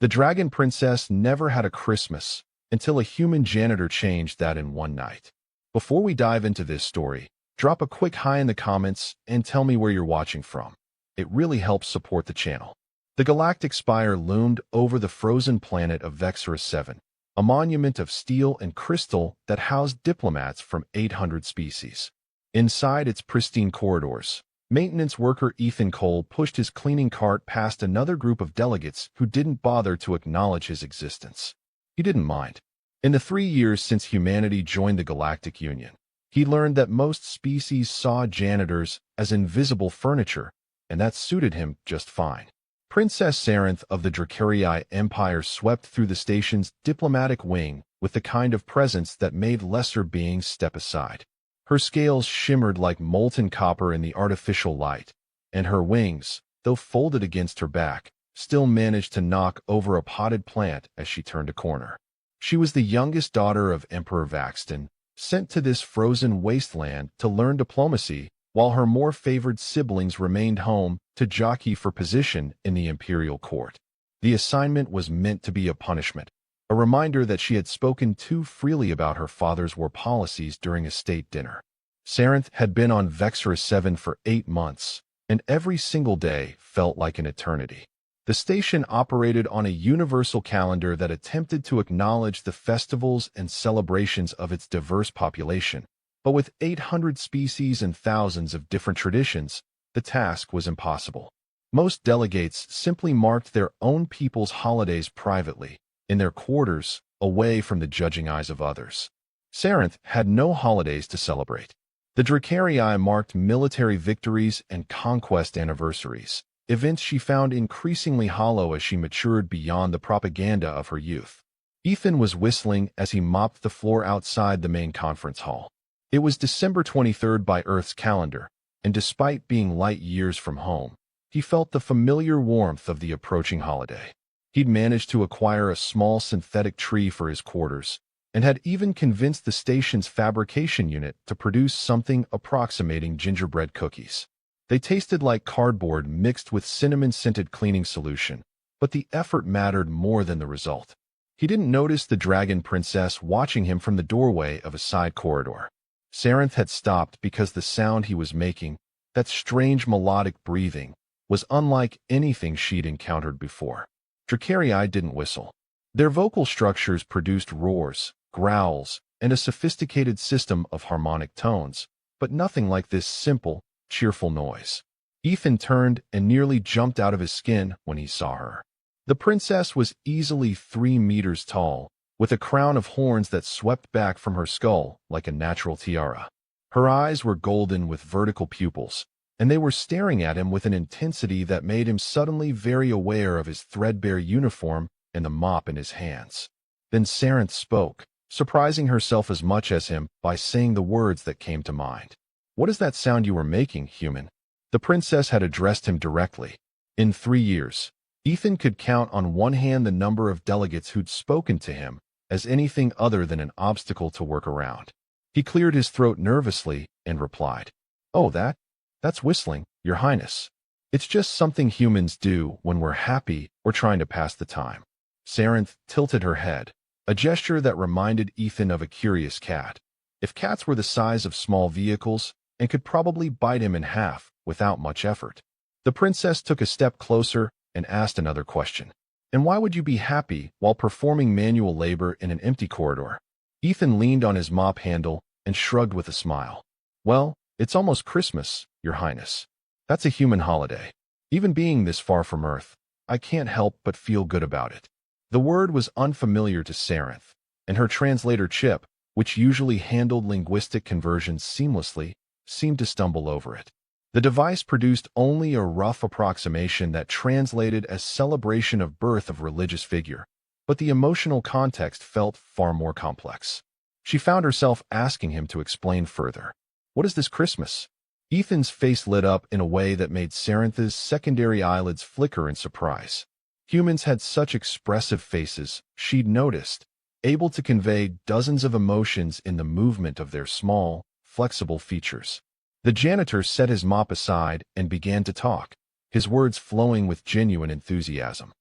The Dragon Princess never had a Christmas until a human janitor changed that in one night. Before we dive into this story, drop a quick hi in the comments and tell me where you're watching from. It really helps support the channel. The galactic spire loomed over the frozen planet of Vexorus 7, a monument of steel and crystal that housed diplomats from 800 species. Inside its pristine corridors, maintenance worker Ethan Cole pushed his cleaning cart past another group of delegates who didn't bother to acknowledge his existence. He didn't mind. In the 3 years since humanity joined the Galactic Union, he learned that most species saw janitors as invisible furniture, and that suited him just fine. Princess Sarinth of the Dracarii Empire swept through the station's diplomatic wing with the kind of presence that made lesser beings step aside. Her scales shimmered like molten copper in the artificial light, and her wings, though folded against her back, still managed to knock over a potted plant as she turned a corner. She was the youngest daughter of Emperor Vaxton, sent to this frozen wasteland to learn diplomacy, while her more favored siblings remained home to jockey for position in the imperial court. The assignment was meant to be a punishment, a reminder that she had spoken too freely about her father's war policies during a state dinner. Sarinth had been on Vexorus 7 for 8 months, and every single day felt like an eternity. The station operated on a universal calendar that attempted to acknowledge the festivals and celebrations of its diverse population. But with 800 species and thousands of different traditions, the task was impossible. Most delegates simply marked their own people's holidays privately, in their quarters, away from the judging eyes of others. Sarinth had no holidays to celebrate. The Dracarii marked military victories and conquest anniversaries, events she found increasingly hollow as she matured beyond the propaganda of her youth. Ethan was whistling as he mopped the floor outside the main conference hall. It was December 23rd by Earth's calendar, and despite being light years from home, he felt the familiar warmth of the approaching holiday. He'd managed to acquire a small synthetic tree for his quarters, and had even convinced the station's fabrication unit to produce something approximating gingerbread cookies. They tasted like cardboard mixed with cinnamon-scented cleaning solution, but the effort mattered more than the result. He didn't notice the Dragon Princess watching him from the doorway of a side corridor. Sarinth had stopped because the sound he was making, that strange melodic breathing, was unlike anything she'd encountered before. Dracarii didn't whistle. Their vocal structures produced roars, growls, and a sophisticated system of harmonic tones, but nothing like this simple, cheerful noise. Ethan turned and nearly jumped out of his skin when he saw her. The princess was easily 3 meters tall, with a crown of horns that swept back from her skull like a natural tiara. Her eyes were golden with vertical pupils, and they were staring at him with an intensity that made him suddenly very aware of his threadbare uniform and the mop in his hands. Then Sarinth spoke, surprising herself as much as him by saying the words that came to mind. "What is that sound you were making, human?" The princess had addressed him directly. In 3 years, Ethan could count on one hand the number of delegates who'd spoken to him as anything other than an obstacle to work around. He cleared his throat nervously and replied, "Oh, that's whistling, Your Highness. It's just something humans do when we're happy or trying to pass the time." Sarinth tilted her head, a gesture that reminded Ethan of a curious cat. If cats were the size of small vehicles and could probably bite him in half without much effort. The princess took a step closer and asked another question. "And why would you be happy while performing manual labor in an empty corridor?" Ethan leaned on his mop handle and shrugged with a smile. "Well, it's almost Christmas, Your Highness. That's a human holiday. Even being this far from Earth, I can't help but feel good about it." The word was unfamiliar to Sarinth, and her translator Chip, which usually handled linguistic conversions seamlessly, seemed to stumble over it. The device produced only a rough approximation that translated as celebration of birth of religious figure, but the emotional context felt far more complex. She found herself asking him to explain further. "What is this Christmas?" Ethan's face lit up in a way that made Sarinth's secondary eyelids flicker in surprise. Humans had such expressive faces, she'd noticed, able to convey dozens of emotions in the movement of their small, flexible features. The janitor set his mop aside and began to talk, his words flowing with genuine enthusiasm.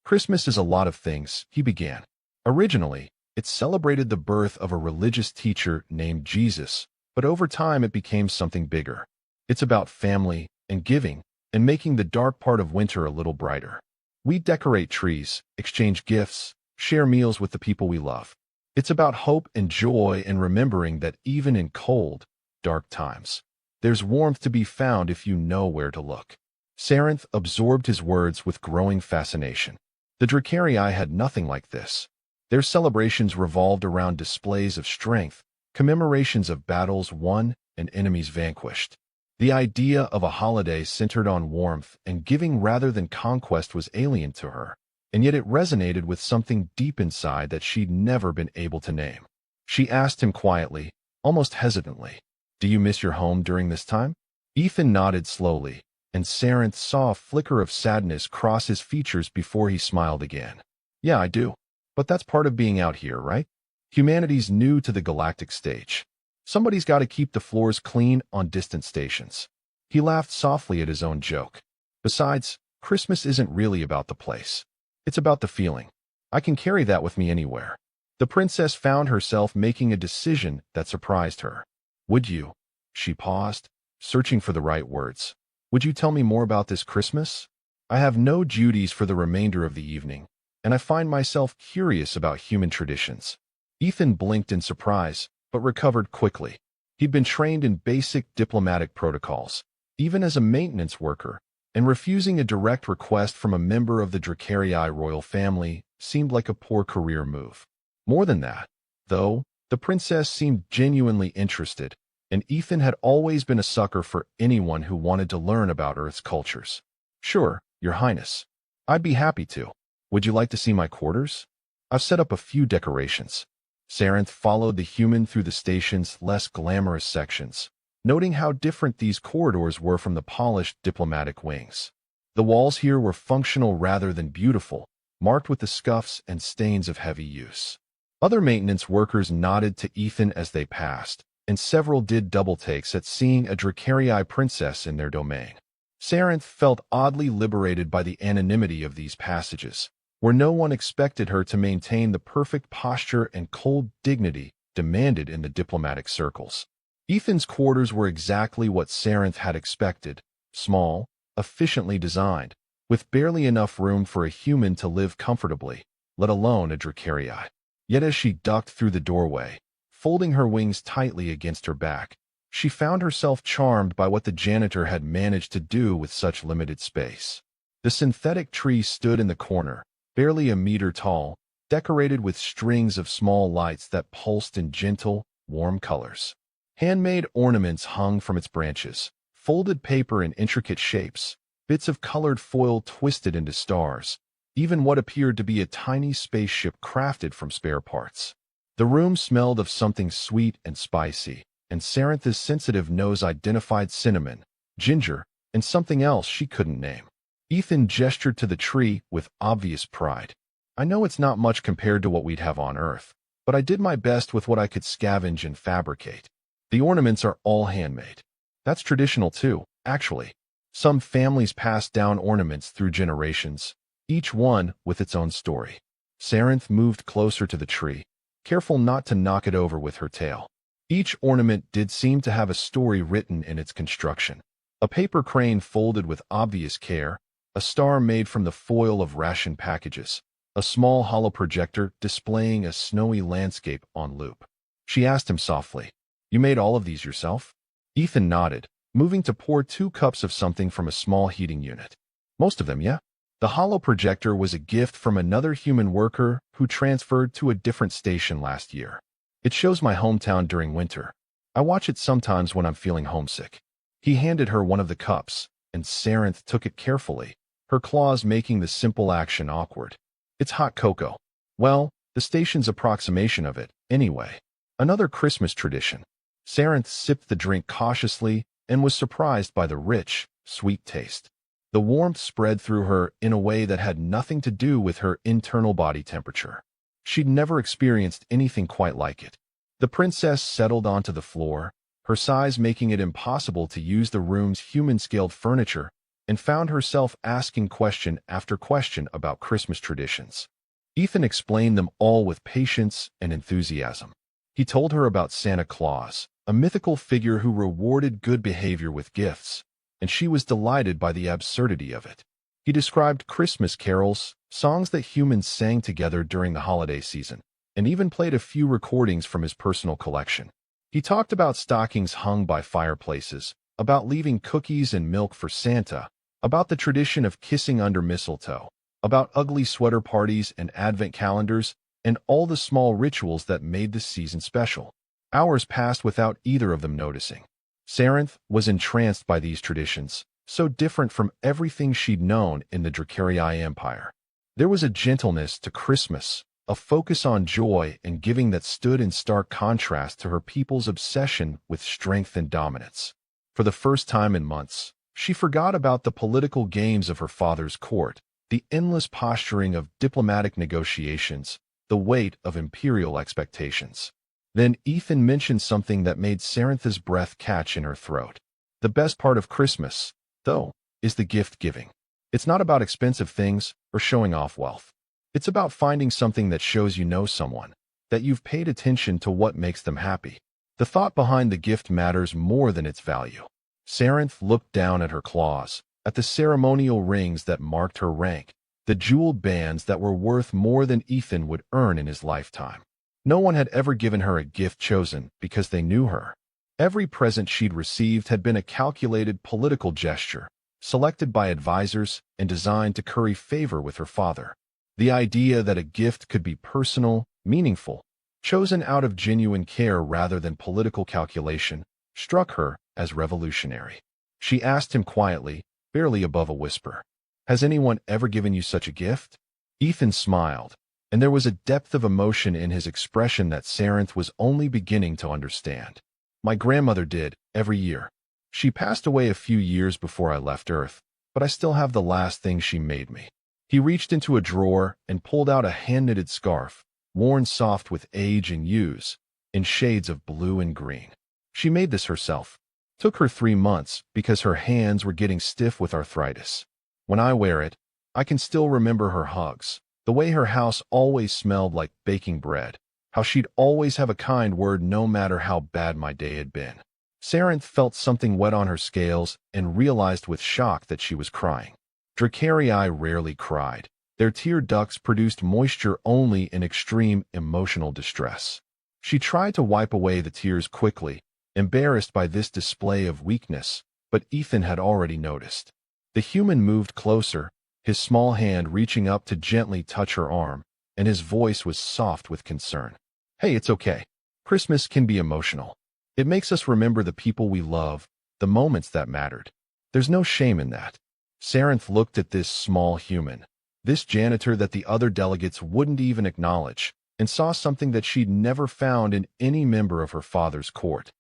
Christmas is a lot of things, he began. Originally, it celebrated the birth of a religious teacher named Jesus, but over time it became something bigger. It's about family and giving and making the dark part of winter a little brighter. We decorate trees, exchange gifts, share meals with the people we love. It's about hope and joy and remembering that even in cold, dark times, there's warmth to be found if you know where to look. Saranth absorbed his words with growing fascination. The Dracarii had nothing like this. Their celebrations revolved around displays of strength, commemorations of battles won and enemies vanquished. The idea of a holiday centered on warmth and giving rather than conquest was alien to her, and yet it resonated with something deep inside that she'd never been able to name. She asked him quietly, almost hesitantly, "Do you miss your home during this time?" Ethan nodded slowly, and Saranth saw a flicker of sadness cross his features before he smiled again. "Yeah, I do. But that's part of being out here, right? Humanity's new to the galactic stage. Somebody's got to keep the floors clean on distant stations." He laughed softly at his own joke. "Besides, Christmas isn't really about the place. It's about the feeling. I can carry that with me anywhere." The princess found herself making a decision that surprised her. "Would you?" She paused, searching for the right words. "Would you tell me more about this Christmas? I have no duties for the remainder of the evening, and I find myself curious about human traditions." Ethan blinked in surprise, but recovered quickly. He'd been trained in basic diplomatic protocols, even as a maintenance worker, and refusing a direct request from a member of the Dracarii royal family seemed like a poor career move. More than that, though, the princess seemed genuinely interested, and Ethan had always been a sucker for anyone who wanted to learn about Earth's cultures. "Sure, Your Highness. I'd be happy to. Would you like to see my quarters? I've set up a few decorations." Saranth followed the human through the station's less glamorous sections, noting how different these corridors were from the polished diplomatic wings. The walls here were functional rather than beautiful, marked with the scuffs and stains of heavy use. Other maintenance workers nodded to Ethan as they passed, and several did double takes at seeing a Dracarii princess in their domain. Saranth felt oddly liberated by the anonymity of these passages, where no one expected her to maintain the perfect posture and cold dignity demanded in the diplomatic circles. Ethan's quarters were exactly what Saranth had expected, small, efficiently designed, with barely enough room for a human to live comfortably, let alone a Dracarii. Yet as she ducked through the doorway, folding her wings tightly against her back, she found herself charmed by what the janitor had managed to do with such limited space. The synthetic tree stood in the corner, barely a meter tall, decorated with strings of small lights that pulsed in gentle, warm colors. Handmade ornaments hung from its branches, folded paper in intricate shapes, bits of colored foil twisted into stars, even what appeared to be a tiny spaceship crafted from spare parts. The room smelled of something sweet and spicy, and Saranth's sensitive nose identified cinnamon, ginger, and something else she couldn't name. Ethan gestured to the tree with obvious pride. "I know it's not much compared to what we'd have on Earth, but I did my best with what I could scavenge and fabricate. The ornaments are all handmade. That's traditional too, actually. Some families pass down ornaments through generations, each one with its own story." Saranth moved closer to the tree, careful not to knock it over with her tail. Each ornament did seem to have a story written in its construction. A paper crane folded with obvious care, a star made from the foil of ration packages, a small hollow projector displaying a snowy landscape on loop. She asked him softly, "You made all of these yourself?" Ethan nodded, moving to pour 2 cups of something from a small heating unit. "Most of them, yeah." The hollow projector was a gift from another human worker who transferred to a different station last year. "It shows my hometown during winter. I watch it sometimes when I'm feeling homesick." He handed her one of the cups, and Saranth took it carefully, her claws making the simple action awkward. "It's hot cocoa." "Well, the station's approximation of it, anyway. Another Christmas tradition." Saranth sipped the drink cautiously and was surprised by the rich, sweet taste. The warmth spread through her in a way that had nothing to do with her internal body temperature. She'd never experienced anything quite like it. The princess settled onto the floor, her size making it impossible to use the room's human-scaled furniture, and found herself asking question after question about Christmas traditions. Ethan explained them all with patience and enthusiasm. He told her about Santa Claus, a mythical figure who rewarded good behavior with gifts, and she was delighted by the absurdity of it. He described Christmas carols, songs that humans sang together during the holiday season, and even played a few recordings from his personal collection. He talked about stockings hung by fireplaces, about leaving cookies and milk for Santa, about the tradition of kissing under mistletoe, about ugly sweater parties and advent calendars, and all the small rituals that made the season special. Hours passed without either of them noticing. Saranth was entranced by these traditions, so different from everything she'd known in the Dracarii Empire. There was a gentleness to Christmas, a focus on joy and giving that stood in stark contrast to her people's obsession with strength and dominance. For the first time in months, she forgot about the political games of her father's court, the endless posturing of diplomatic negotiations, the weight of imperial expectations. Then Ethan mentioned something that made Sarantha's breath catch in her throat. The best part of Christmas, though, is the gift-giving. It's not about expensive things or showing off wealth. It's about finding something that shows you know someone, that you've paid attention to what makes them happy. The thought behind the gift matters more than its value. Saranth looked down at her claws, at the ceremonial rings that marked her rank, the jeweled bands that were worth more than Ethan would earn in his lifetime. No one had ever given her a gift chosen because they knew her. Every present she'd received had been a calculated political gesture, selected by advisors and designed to curry favor with her father. The idea that a gift could be personal, meaningful, chosen out of genuine care rather than political calculation, struck her as revolutionary. She asked him quietly, barely above a whisper, "Has anyone ever given you such a gift?" Ethan smiled, and there was a depth of emotion in his expression that Saranth was only beginning to understand. "My grandmother did, every year. She passed away a few years before I left Earth, but I still have the last thing she made me." He reached into a drawer and pulled out a hand-knitted scarf, worn soft with age and use, in shades of blue and green. She made this herself. Took her 3 months because her hands were getting stiff with arthritis. When I wear it, I can still remember her hugs, the way her house always smelled like baking bread, how she'd always have a kind word no matter how bad my day had been. Saranth felt something wet on her scales and realized with shock that she was crying. Dracarii rarely cried. Their tear ducts produced moisture only in extreme emotional distress. She tried to wipe away the tears quickly, embarrassed by this display of weakness, but Ethan had already noticed. The human moved closer, his small hand reaching up to gently touch her arm, and his voice was soft with concern. "Hey, it's okay. Christmas can be emotional. It makes us remember the people we love, the moments that mattered. There's no shame in that." Saranth looked at this small human, this janitor that the other delegates wouldn't even acknowledge, and saw something that she'd never found in any member of her father's court.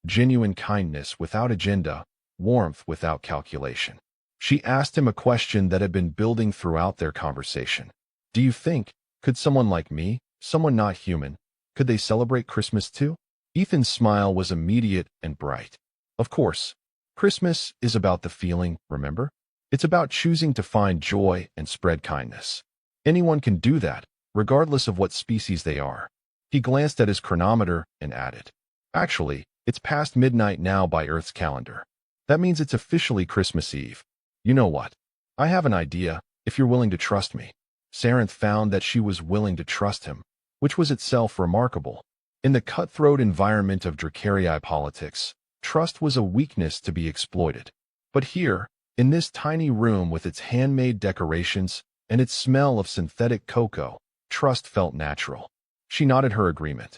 Genuine kindness without agenda, warmth without calculation. She asked him a question that had been building throughout their conversation. "Do you think, could someone like me, someone not human, could they celebrate Christmas too?" Ethan's smile was immediate and bright. "Of course. Christmas is about the feeling, remember? It's about choosing to find joy and spread kindness. Anyone can do that, regardless of what species they are." He glanced at his chronometer and added, "Actually, it's past midnight now by Earth's calendar. That means it's officially Christmas Eve. You know what? I have an idea, if you're willing to trust me." Saranth found that she was willing to trust him, which was itself remarkable. In the cutthroat environment of Dracarii politics, trust was a weakness to be exploited. But here, in this tiny room with its handmade decorations and its smell of synthetic cocoa, trust felt natural. She nodded her agreement.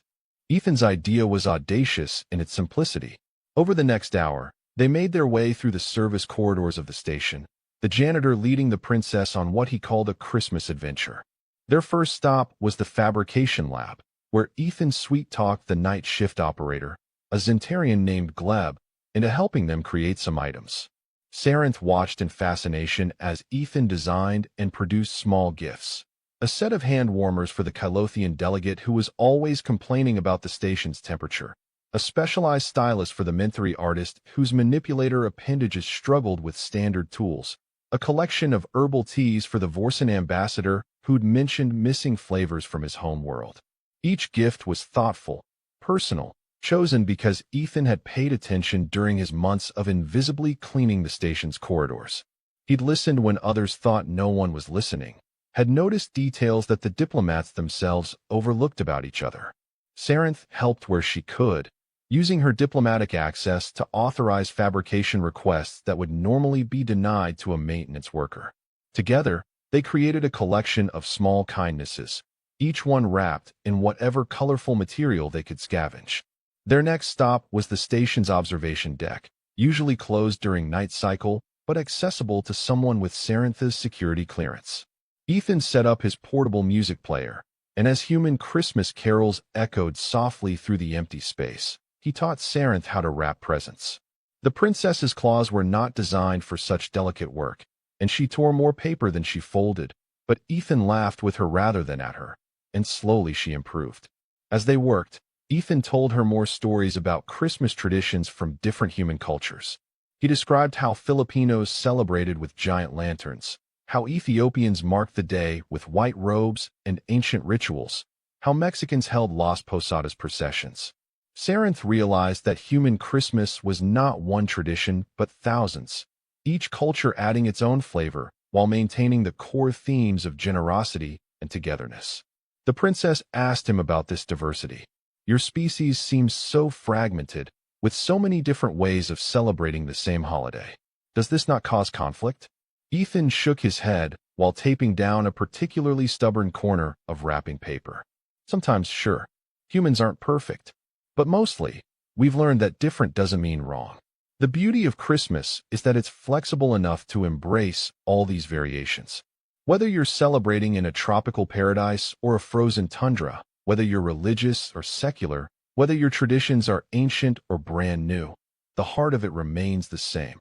Ethan's idea was audacious in its simplicity. Over the next hour, they made their way through the service corridors of the station, the janitor leading the princess on what he called a Christmas adventure. Their first stop was the fabrication lab, where Ethan sweet-talked the night shift operator, a Zentarian named Gleb, into helping them create some items. Saranth watched in fascination as Ethan designed and produced small gifts. A set of hand warmers for the Kylothian delegate who was always complaining about the station's temperature. A specialized stylus for the Menthry artist whose manipulator appendages struggled with standard tools. a collection of herbal teas for the Vorsen ambassador who'd mentioned missing flavors from his home world. Each gift was thoughtful, personal, chosen because Ethan had paid attention during his months of invisibly cleaning the station's corridors. He'd listened when others thought no one was listening, had noticed details that the diplomats themselves overlooked about each other. Sarenth helped where she could, using her diplomatic access to authorize fabrication requests that would normally be denied to a maintenance worker. Together, they created a collection of small kindnesses, each one wrapped in whatever colorful material they could scavenge. Their next stop was the station's observation deck, usually closed during night cycle, but accessible to someone with Sarenth's security clearance. Ethan set up his portable music player, and as human Christmas carols echoed softly through the empty space, he taught Sarenth how to wrap presents. The princess's claws were not designed for such delicate work, and she tore more paper than she folded, but Ethan laughed with her rather than at her, and slowly she improved. As they worked, Ethan told her more stories about Christmas traditions from different human cultures. He described how Filipinos celebrated with giant lanterns, how Ethiopians marked the day with white robes and ancient rituals, how Mexicans held Las Posadas processions. Sarenth realized that human Christmas was not one tradition but thousands, each culture adding its own flavor while maintaining the core themes of generosity and togetherness. The princess asked him about this diversity. Your species seems so fragmented, with so many different ways of celebrating the same holiday. Does this not cause conflict? Ethan shook his head while taping down a particularly stubborn corner of wrapping paper. Sometimes, sure, humans aren't perfect. But mostly, we've learned that different doesn't mean wrong. The beauty of Christmas is that it's flexible enough to embrace all these variations. Whether you're celebrating in a tropical paradise or a frozen tundra, whether you're religious or secular, whether your traditions are ancient or brand new, the heart of it remains the same.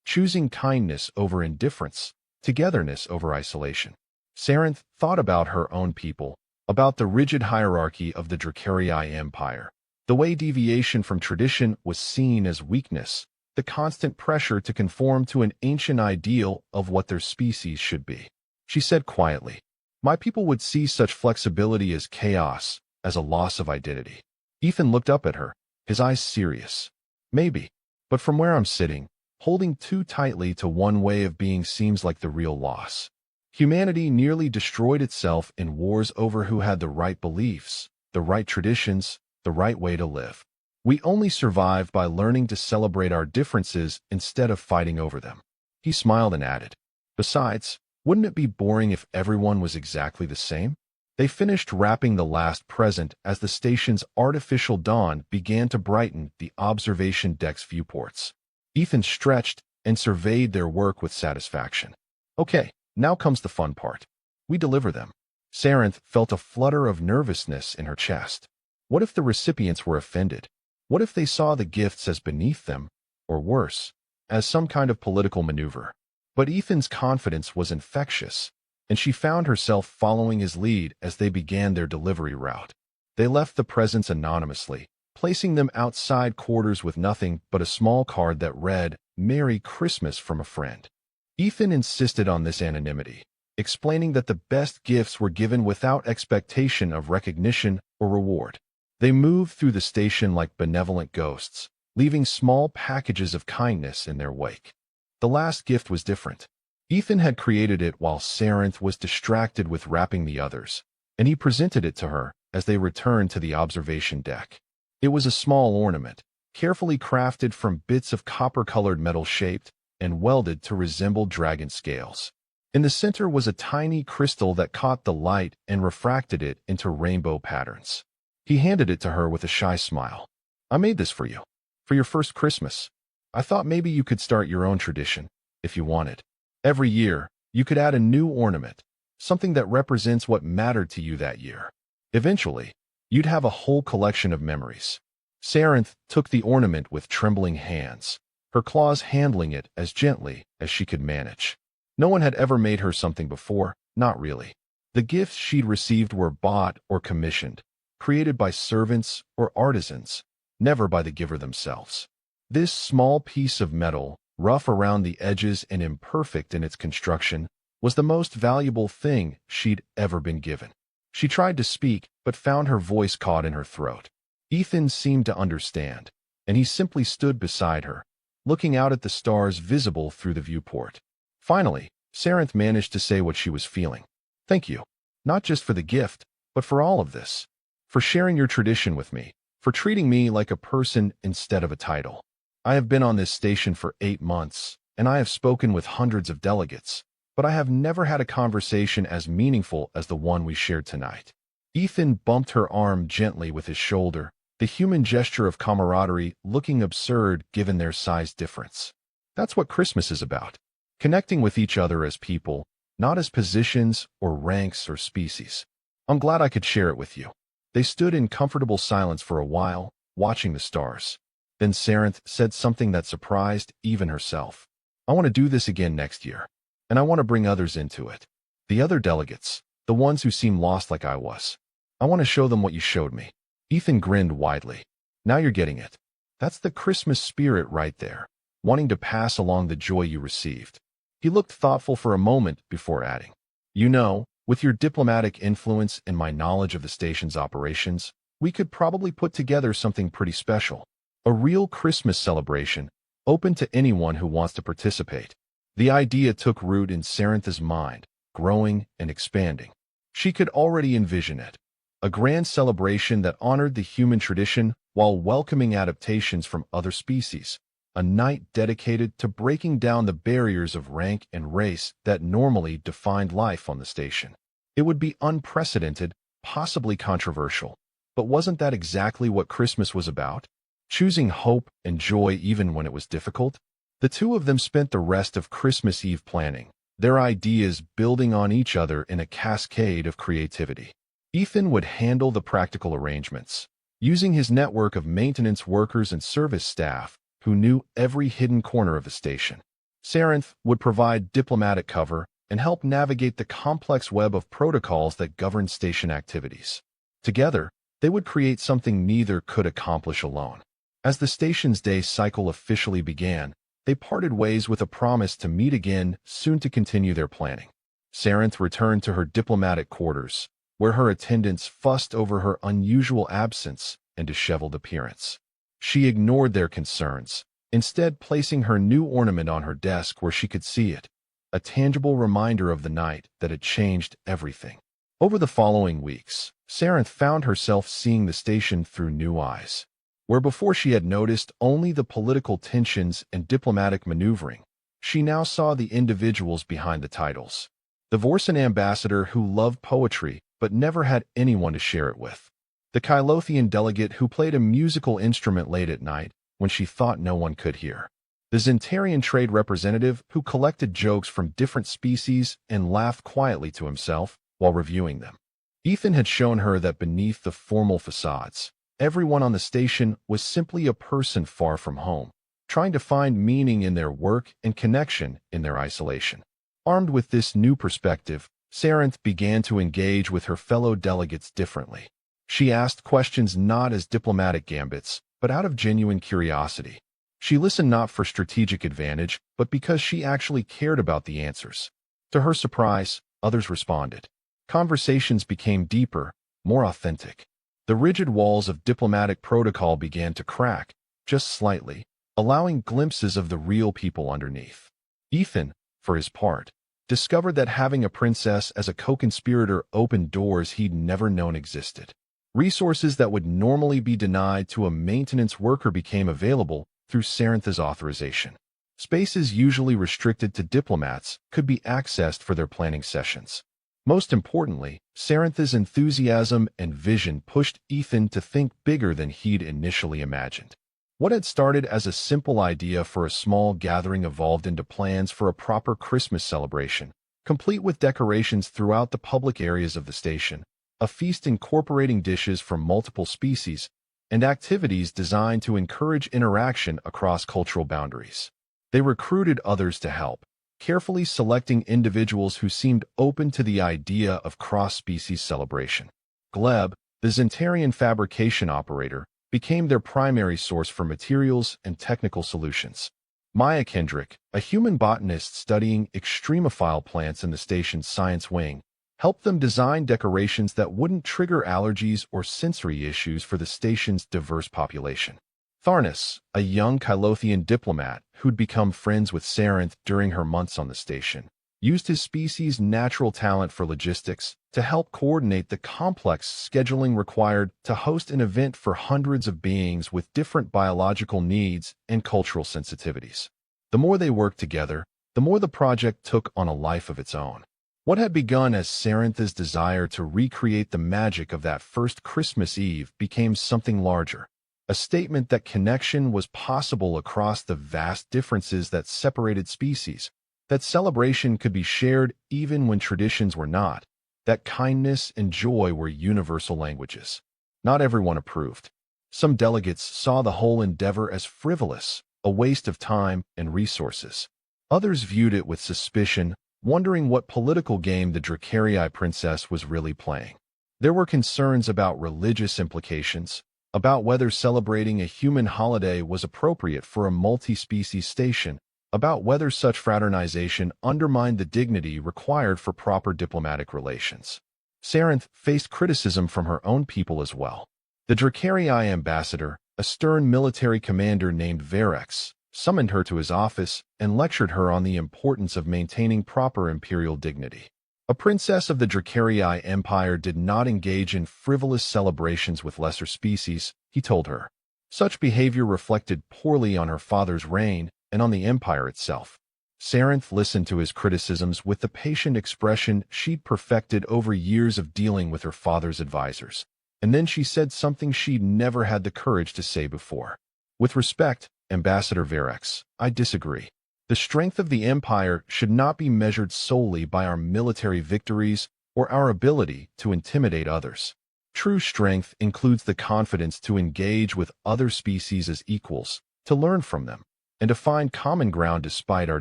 Choosing kindness over indifference, togetherness over isolation. Sarenth thought about her own people, about the rigid hierarchy of the Dracarii Empire, the way deviation from tradition was seen as weakness, the constant pressure to conform to an ancient ideal of what their species should be. She said quietly, "My people would see such flexibility as chaos, as a loss of identity." Ethan looked up at her, his eyes serious. "Maybe, but from where I'm sitting, holding too tightly to one way of being seems like the real loss. Humanity nearly destroyed itself in wars over who had the right beliefs, the right traditions, the right way to live. We only survive by learning to celebrate our differences instead of fighting over them." He smiled and added, "Besides, wouldn't it be boring if everyone was exactly the same?" They finished wrapping the last present as the station's artificial dawn began to brighten the observation deck's viewports. Ethan stretched and surveyed their work with satisfaction. "Okay, now comes the fun part. We deliver them." Sarenth felt a flutter of nervousness in her chest. What if the recipients were offended? What if they saw the gifts as beneath them, or worse, as some kind of political maneuver? But Ethan's confidence was infectious, and she found herself following his lead as they began their delivery route. They left the presents anonymously, placing them outside quarters with nothing but a small card that read, "Merry Christmas from a friend." Ethan insisted on this anonymity, explaining that the best gifts were given without expectation of recognition or reward. They moved through the station like benevolent ghosts, leaving small packages of kindness in their wake. The last gift was different. Ethan had created it while Sarenth was distracted with wrapping the others, and he presented it to her as they returned to the observation deck. It was a small ornament, carefully crafted from bits of copper-colored metal shaped and welded to resemble dragon scales. In the center was a tiny crystal that caught the light and refracted it into rainbow patterns. He handed it to her with a shy smile. "I made this for you, for your first Christmas. I thought maybe you could start your own tradition, if you wanted. Every year, you could add a new ornament, something that represents what mattered to you that year. Eventually, you'd have a whole collection of memories." Sarenth took the ornament with trembling hands, her claws handling it as gently as she could manage. No one had ever made her something before, not really. The gifts she'd received were bought or commissioned, created by servants or artisans, never by the giver themselves. This small piece of metal, rough around the edges and imperfect in its construction, was the most valuable thing she'd ever been given. She tried to speak, but found her voice caught in her throat. Ethan seemed to understand, and he simply stood beside her, looking out at the stars visible through the viewport. Finally, Sarenth managed to say what she was feeling. "Thank you. Not just for the gift, but for all of this. For sharing your tradition with me. For treating me like a person instead of a title. I have been on this station for 8 months, and I have spoken with hundreds of delegates, but I have never had a conversation as meaningful as the one we shared tonight." Ethan bumped her arm gently with his shoulder, the human gesture of camaraderie looking absurd given their size difference. That's what Christmas is about. Connecting with each other as people, not as positions or ranks or species. I'm glad I could share it with you. They stood in comfortable silence for a while, watching the stars. Then Sarenth said something that surprised even herself. "I want to do this again next year, and I want to bring others into it. The other delegates, the ones who seem lost like I was. I want to show them what you showed me." Ethan grinned widely. "Now you're getting it. That's the Christmas spirit right there, wanting to pass along the joy you received." He looked thoughtful for a moment before adding, "You know, with your diplomatic influence and my knowledge of the station's operations, we could probably put together something pretty special. A real Christmas celebration, open to anyone who wants to participate." The idea took root in Sarenth's mind, growing and expanding. She could already envision it. A grand celebration that honored the human tradition while welcoming adaptations from other species. A night dedicated to breaking down the barriers of rank and race that normally defined life on the station. It would be unprecedented, possibly controversial. But wasn't that exactly what Christmas was about? Choosing hope and joy even when it was difficult? The two of them spent the rest of Christmas Eve planning, their ideas building on each other in a cascade of creativity. Ethan would handle the practical arrangements, using his network of maintenance workers and service staff who knew every hidden corner of the station. Sarenth would provide diplomatic cover and help navigate the complex web of protocols that govern station activities. Together, they would create something neither could accomplish alone. As the station's day cycle officially began, they parted ways with a promise to meet again soon to continue their planning. Sarenth returned to her diplomatic quarters, where her attendants fussed over her unusual absence and disheveled appearance. She ignored their concerns, instead placing her new ornament on her desk where she could see it, a tangible reminder of the night that had changed everything. Over the following weeks, Sarenth found herself seeing the station through new eyes. Where before she had noticed only the political tensions and diplomatic maneuvering, she now saw the individuals behind the titles. The Vorsan ambassador who loved poetry but never had anyone to share it with. The Kylothian delegate who played a musical instrument late at night when she thought no one could hear. The Zentarian trade representative who collected jokes from different species and laughed quietly to himself while reviewing them. Ethan had shown her that beneath the formal facades, everyone on the station was simply a person far from home, trying to find meaning in their work and connection in their isolation. Armed with this new perspective, Sarenth began to engage with her fellow delegates differently. She asked questions not as diplomatic gambits, but out of genuine curiosity. She listened not for strategic advantage, but because she actually cared about the answers. To her surprise, others responded. Conversations became deeper, more authentic. The rigid walls of diplomatic protocol began to crack, just slightly, allowing glimpses of the real people underneath. Ethan, for his part, discovered that having a princess as a co-conspirator opened doors he'd never known existed. Resources that would normally be denied to a maintenance worker became available through Sarenth's authorization. Spaces usually restricted to diplomats could be accessed for their planning sessions. Most importantly, Sarenth's enthusiasm and vision pushed Ethan to think bigger than he'd initially imagined. What had started as a simple idea for a small gathering evolved into plans for a proper Christmas celebration, complete with decorations throughout the public areas of the station, a feast incorporating dishes from multiple species, and activities designed to encourage interaction across cultural boundaries. They recruited others to help, carefully selecting individuals who seemed open to the idea of cross-species celebration. Gleb, the Zentarian fabrication operator, became their primary source for materials and technical solutions. Maya Kendrick, a human botanist studying extremophile plants in the station's science wing, helped them design decorations that wouldn't trigger allergies or sensory issues for the station's diverse population. Tharnis, a young Kylothian diplomat who'd become friends with Sarinth during her months on the station, used his species' natural talent for logistics to help coordinate the complex scheduling required to host an event for hundreds of beings with different biological needs and cultural sensitivities. The more they worked together, the more the project took on a life of its own. What had begun as Sarinth's desire to recreate the magic of that first Christmas Eve became something larger, a statement that connection was possible across the vast differences that separated species, that celebration could be shared even when traditions were not, that kindness and joy were universal languages. Not everyone approved. Some delegates saw the whole endeavor as frivolous, a waste of time and resources. Others viewed it with suspicion, wondering what political game the Dracarii princess was really playing. There were concerns about religious implications, about whether celebrating a human holiday was appropriate for a multi-species station, about whether such fraternization undermined the dignity required for proper diplomatic relations. Sarinth faced criticism from her own people as well. The Dracarii ambassador, a stern military commander named Verex, summoned her to his office and lectured her on the importance of maintaining proper imperial dignity. A princess of the Dracarii Empire did not engage in frivolous celebrations with lesser species, he told her. Such behavior reflected poorly on her father's reign and on the empire itself. Sarinth listened to his criticisms with the patient expression she'd perfected over years of dealing with her father's advisors. And then she said something she'd never had the courage to say before. With respect, Ambassador Verex, I disagree. The strength of the empire should not be measured solely by our military victories or our ability to intimidate others. True strength includes the confidence to engage with other species as equals, to learn from them, and to find common ground despite our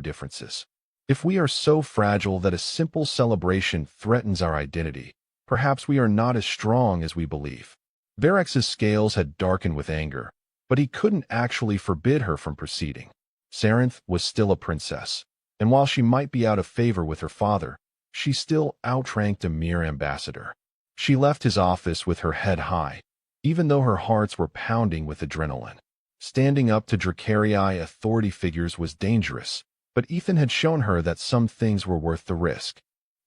differences. If we are so fragile that a simple celebration threatens our identity, perhaps we are not as strong as we believe. Verex's scales had darkened with anger, but he couldn't actually forbid her from proceeding. Sarinth was still a princess, and while she might be out of favor with her father, she still outranked a mere ambassador. She left his office with her head high, even though her hearts were pounding with adrenaline. Standing up to Dracarii authority figures was dangerous, but Ethan had shown her that some things were worth the risk.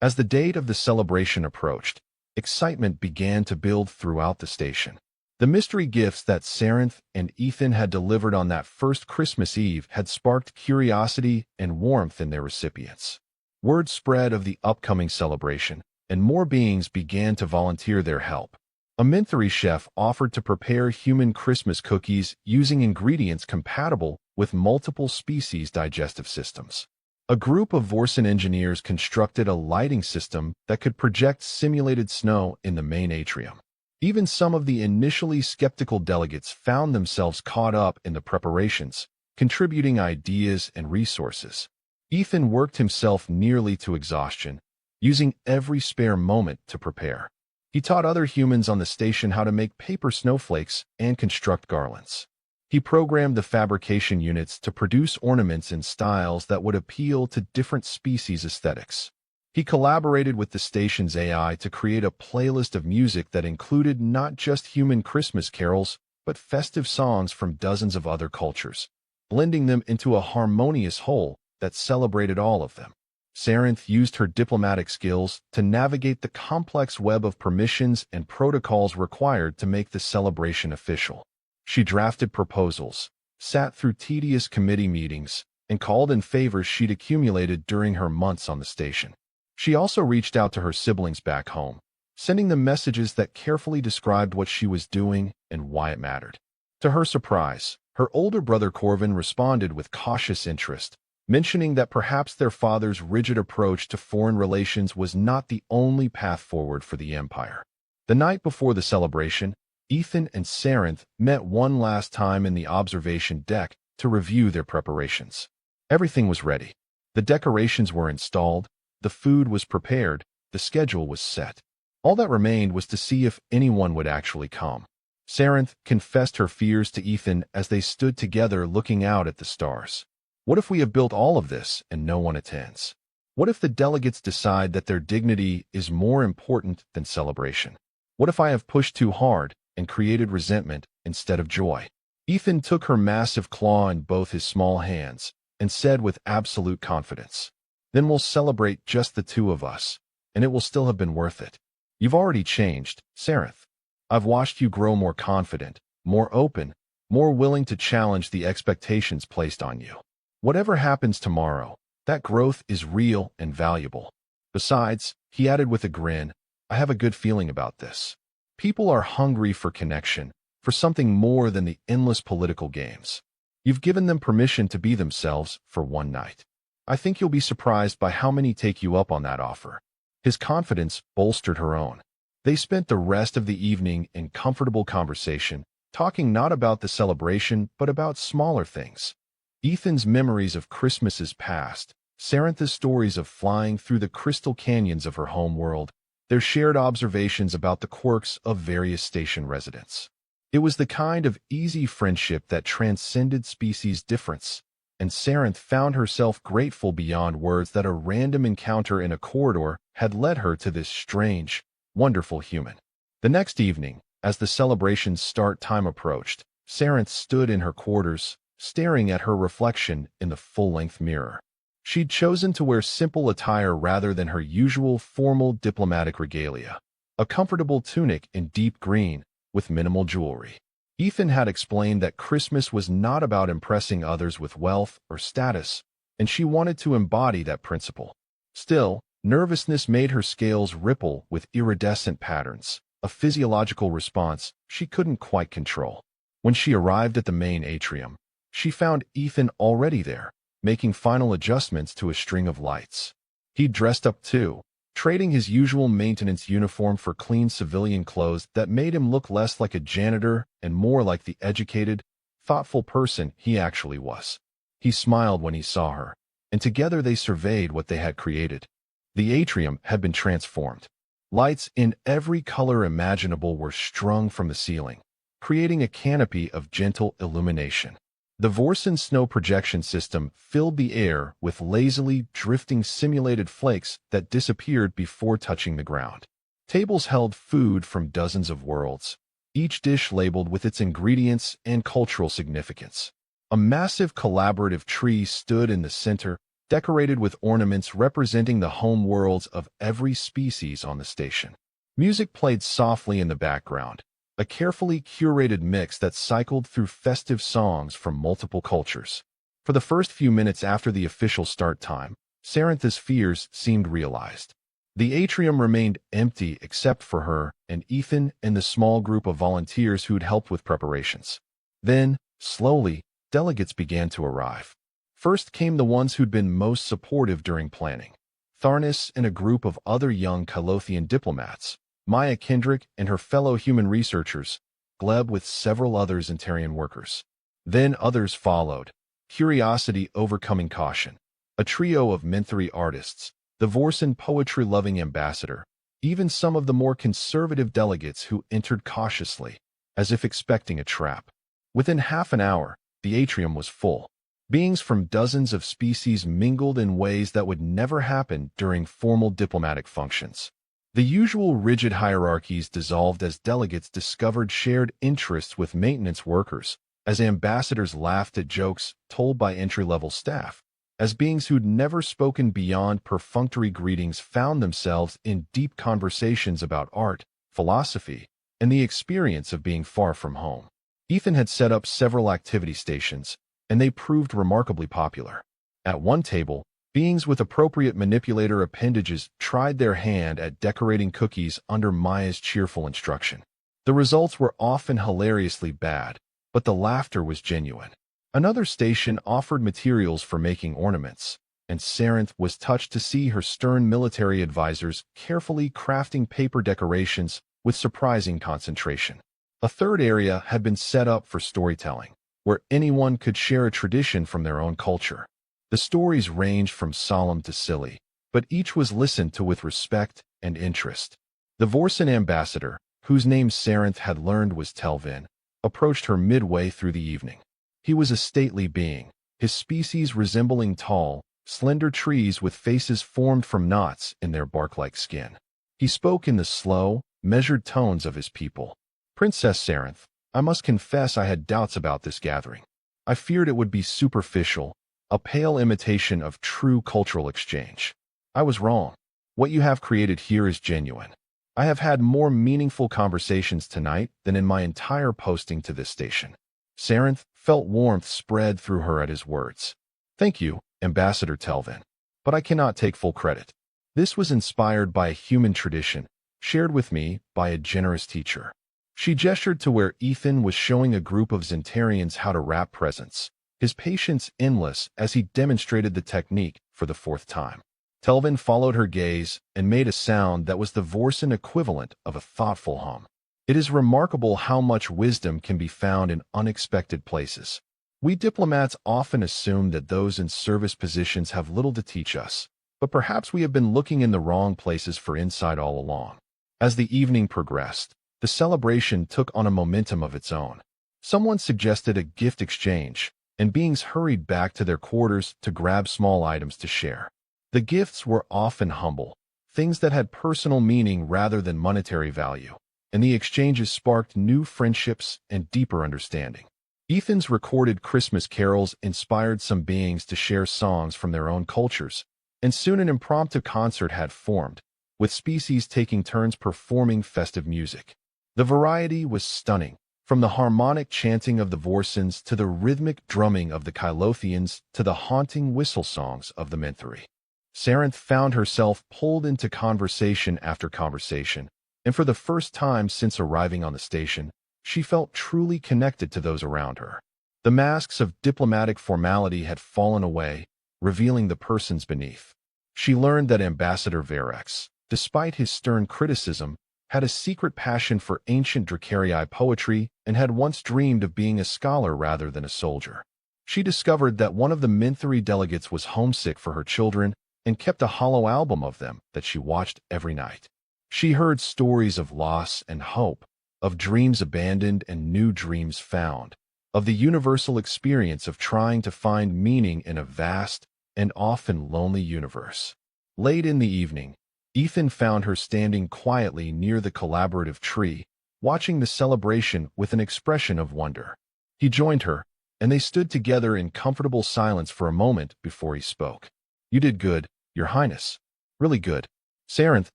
As the date of the celebration approached, excitement began to build throughout the station. The mystery gifts that Sarinth and Ethan had delivered on that first Christmas Eve had sparked curiosity and warmth in their recipients. Word spread of the upcoming celebration, and more beings began to volunteer their help. A Minthari chef offered to prepare human Christmas cookies using ingredients compatible with multiple species' digestive systems. A group of Vorsen engineers constructed a lighting system that could project simulated snow in the main atrium. Even some of the initially skeptical delegates found themselves caught up in the preparations, contributing ideas and resources. Ethan worked himself nearly to exhaustion, using every spare moment to prepare. He taught other humans on the station how to make paper snowflakes and construct garlands. He programmed the fabrication units to produce ornaments in styles that would appeal to different species' aesthetics. He collaborated with the station's AI to create a playlist of music that included not just human Christmas carols, but festive songs from dozens of other cultures, blending them into a harmonious whole that celebrated all of them. Sarinth used her diplomatic skills to navigate the complex web of permissions and protocols required to make the celebration official. She drafted proposals, sat through tedious committee meetings, and called in favors she'd accumulated during her months on the station. She also reached out to her siblings back home, sending them messages that carefully described what she was doing and why it mattered. To her surprise, her older brother Corvin responded with cautious interest, mentioning that perhaps their father's rigid approach to foreign relations was not the only path forward for the empire. The night before the celebration, Ethan and Sarinth met one last time in the observation deck to review their preparations. Everything was ready. The decorations were installed, the food was prepared, the schedule was set. All that remained was to see if anyone would actually come. Sarinth confessed her fears to Ethan as they stood together looking out at the stars. What if we have built all of this and no one attends? What if the delegates decide that their dignity is more important than celebration? What if I have pushed too hard and created resentment instead of joy? Ethan took her massive claw in both his small hands and said with absolute confidence, "Then we'll celebrate just the two of us, and it will still have been worth it. You've already changed, Sarenth. I've watched you grow more confident, more open, more willing to challenge the expectations placed on you. Whatever happens tomorrow, that growth is real and valuable. Besides," he added with a grin, "I have a good feeling about this. People are hungry for connection, for something more than the endless political games. You've given them permission to be themselves for one night. I think you'll be surprised by how many take you up on that offer." His confidence bolstered her own. They spent the rest of the evening in comfortable conversation, talking not about the celebration but about smaller things. Ethan's memories of Christmases past, Sarantha's stories of flying through the crystal canyons of her home world, their shared observations about the quirks of various station residents. It was the kind of easy friendship that transcended species difference, and Saranth found herself grateful beyond words that a random encounter in a corridor had led her to this strange, wonderful human. The next evening, as the celebration's start time approached, Saranth stood in her quarters, staring at her reflection in the full-length mirror. She'd chosen to wear simple attire rather than her usual formal diplomatic regalia, a comfortable tunic in deep green with minimal jewelry. Ethan had explained that Christmas was not about impressing others with wealth or status, and she wanted to embody that principle. Still, nervousness made her scales ripple with iridescent patterns, a physiological response she couldn't quite control. When she arrived at the main atrium, she found Ethan already there, making final adjustments to a string of lights. He'd dressed up too, trading his usual maintenance uniform for clean civilian clothes that made him look less like a janitor and more like the educated, thoughtful person he actually was. He smiled when he saw her, and together they surveyed what they had created. The atrium had been transformed. Lights in every color imaginable were strung from the ceiling, creating a canopy of gentle illumination. The Vorsen snow projection system filled the air with lazily drifting simulated flakes that disappeared before touching the ground. Tables held food from dozens of worlds, each dish labeled with its ingredients and cultural significance. A massive collaborative tree stood in the center, decorated with ornaments representing the home worlds of every species on the station. Music played softly in the background, a carefully curated mix that cycled through festive songs from multiple cultures. For the first few minutes after the official start time, Sarantha's fears seemed realized. The atrium remained empty except for her and Ethan and the small group of volunteers who'd helped with preparations. Then, slowly, delegates began to arrive. First came the ones who'd been most supportive during planning. Tharnis and a group of other young Kalothian diplomats, Maya Kendrick and her fellow human researchers, Gleb with several other Zentarian workers. Then others followed, curiosity overcoming caution. A trio of Menthry artists, the Vorsen poetry-loving ambassador, even some of the more conservative delegates who entered cautiously, as if expecting a trap. Within half an hour, the atrium was full. Beings from dozens of species mingled in ways that would never happen during formal diplomatic functions. The usual rigid hierarchies dissolved as delegates discovered shared interests with maintenance workers, as ambassadors laughed at jokes told by entry-level staff, as beings who'd never spoken beyond perfunctory greetings found themselves in deep conversations about art, philosophy, and the experience of being far from home. Ethan had set up several activity stations, and they proved remarkably popular. At one table, beings with appropriate manipulator appendages tried their hand at decorating cookies under Maya's cheerful instruction. The results were often hilariously bad, but the laughter was genuine. Another station offered materials for making ornaments, and Saranth was touched to see her stern military advisors carefully crafting paper decorations with surprising concentration. A third area had been set up for storytelling, where anyone could share a tradition from their own culture. The stories ranged from solemn to silly, but each was listened to with respect and interest. The Vorsen ambassador, whose name Saranth had learned was Telvin, approached her midway through the evening. He was a stately being, his species resembling tall, slender trees with faces formed from knots in their bark-like skin. He spoke in the slow, measured tones of his people. Princess Sarinth, I must confess I had doubts about this gathering. I feared it would be superficial, a pale imitation of true cultural exchange. I was wrong. What you have created here is genuine. I have had more meaningful conversations tonight than in my entire posting to this station. Sarinth felt warmth spread through her at his words. Thank you, Ambassador Telvin. But I cannot take full credit. This was inspired by a human tradition, shared with me by a generous teacher. She gestured to where Ethan was showing a group of Zentarians how to wrap presents, his patience endless as he demonstrated the technique for the fourth time. Telvin followed her gaze and made a sound that was the Vorsen equivalent of a thoughtful hum. It is remarkable how much wisdom can be found in unexpected places. We diplomats often assume that those in service positions have little to teach us, but perhaps we have been looking in the wrong places for insight all along. As the evening progressed, the celebration took on a momentum of its own. Someone suggested a gift exchange, and beings hurried back to their quarters to grab small items to share. The gifts were often humble, things that had personal meaning rather than monetary value, and the exchanges sparked new friendships and deeper understanding. Ethan's recorded Christmas carols inspired some beings to share songs from their own cultures, and soon an impromptu concert had formed, with species taking turns performing festive music. The variety was stunning, from the harmonic chanting of the Vorsens to the rhythmic drumming of the Kylothians to the haunting whistle songs of the Minthari. Sarinth found herself pulled into conversation after conversation, and for the first time since arriving on the station, she felt truly connected to those around her. The masks of diplomatic formality had fallen away, revealing the persons beneath. She learned that Ambassador Varex, despite his stern criticism, had a secret passion for ancient Dracarii poetry and had once dreamed of being a scholar rather than a soldier. She discovered that one of the Minthari delegates was homesick for her children and kept a hollow album of them that she watched every night. She heard stories of loss and hope, of dreams abandoned and new dreams found, of the universal experience of trying to find meaning in a vast and often lonely universe. Late in the evening, Ethan found her standing quietly near the collaborative tree, watching the celebration with an expression of wonder. He joined her, and they stood together in comfortable silence for a moment before he spoke. You did good, Your Highness. Really good. Sarinth